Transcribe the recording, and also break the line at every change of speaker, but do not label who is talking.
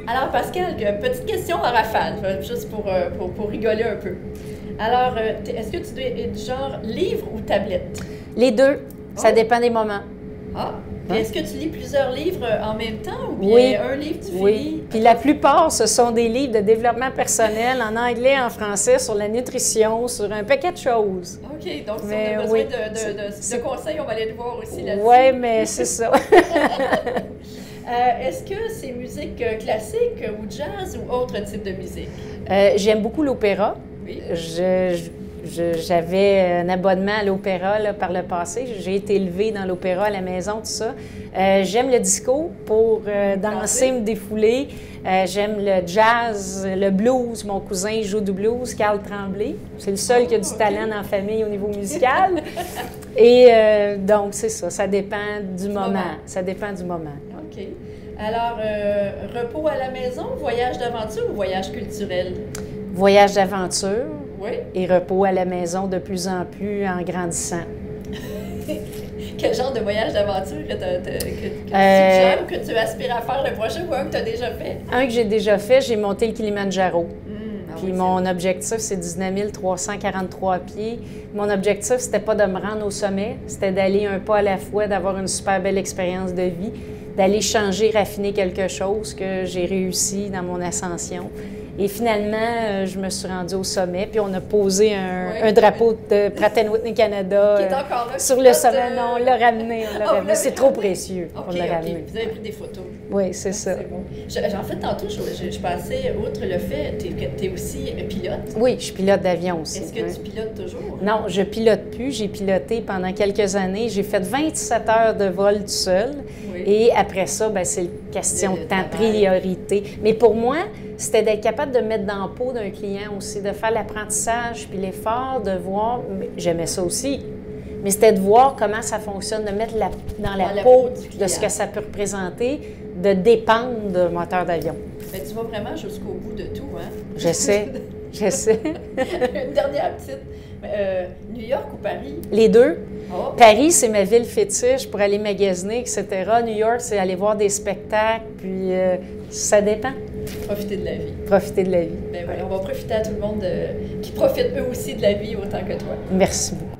Alors, Pascal, petite question en rafale, juste pour rigoler un peu. Alors, est-ce que tu es du genre livre ou tablette?
Les deux, ça
Oh.
dépend des moments.
Ah, puis est-ce que tu lis plusieurs livres en même temps ou bien
Oui.
un livre tu finis?
Oui. Puis la plupart, ce sont des livres de développement personnel en anglais, en français, sur la nutrition, sur un paquet de choses.
OK, donc si
Mais
on a besoin
oui,
de conseils, on va aller le voir aussi là-dessus.
Oui, mais c'est ça.
Est-ce que c'est musique classique ou jazz ou autre type de musique?
J'aime beaucoup l'opéra.
Oui.
J'avais un abonnement à l'opéra là, par le passé. J'ai été élevée dans l'opéra à la maison, tout ça. J'aime le disco pour danser, me défouler. J'aime le jazz, le blues. Mon cousin joue du blues, Carl Tremblay. C'est le seul qui a du talent dans la famille au niveau musical. Et donc, c'est ça. Ça dépend du moment. Ça dépend du moment.
OK. Alors, repos à la maison, voyage d'aventure ou voyage culturel?
Voyage d'aventure.
Oui.
Et repos à la maison de plus en plus en grandissant.
Quel genre de voyage d'aventure que tu suggères ou que tu aspires à faire le prochain ou un que tu as déjà fait?
Un que j'ai déjà fait, j'ai monté le Kilimanjaro. Puis
oui,
mon objectif, c'est 19 343 pieds. Mon objectif, c'était pas de me rendre au sommet, c'était d'aller un pas à la fois, d'avoir une super belle expérience de vie, d'aller changer, raffiner quelque chose que j'ai réussi dans mon ascension. Et finalement, je me suis rendue au sommet, puis on a posé un drapeau de Pratt & Whitney Canada
qui est encore là,
sur le sommet. Non, on l'a ramené, on l'a ramené. C'est trop précieux.
OK,
on l'a ramené.
Vous avez pris des photos.
Oui, c'est ça.
C'est bon. En fait, tantôt, je passais, outre le fait que tu es aussi pilote.
Oui, je pilote d'avion aussi.
Est-ce que tu pilotes toujours?
Non, je pilote plus. J'ai piloté pendant quelques années. J'ai fait 27 heures de vol tout seul.
Oui.
Et après ça, ben, c'est une question de temps, priorité. Mais pour moi, c'était d'être capable de mettre dans la peau d'un client aussi, de faire l'apprentissage puis l'effort, de voir, j'aimais ça aussi, mais c'était de voir comment ça fonctionne, de mettre dans la peau de ce que ça peut représenter, de dépendre d'un moteur d'avion.
Mais tu vas vraiment jusqu'au bout de tout, hein?
J'essaie.
Une dernière petite. New York ou Paris?
Les deux.
Oh.
Paris, c'est ma ville fétiche pour aller magasiner, etc. New York, c'est aller voir des spectacles, puis ça dépend.
Profiter de la vie.
Profiter de la vie.
Ben voilà, on va profiter à tout le monde qui profite eux aussi de la vie autant que toi.
Merci beaucoup.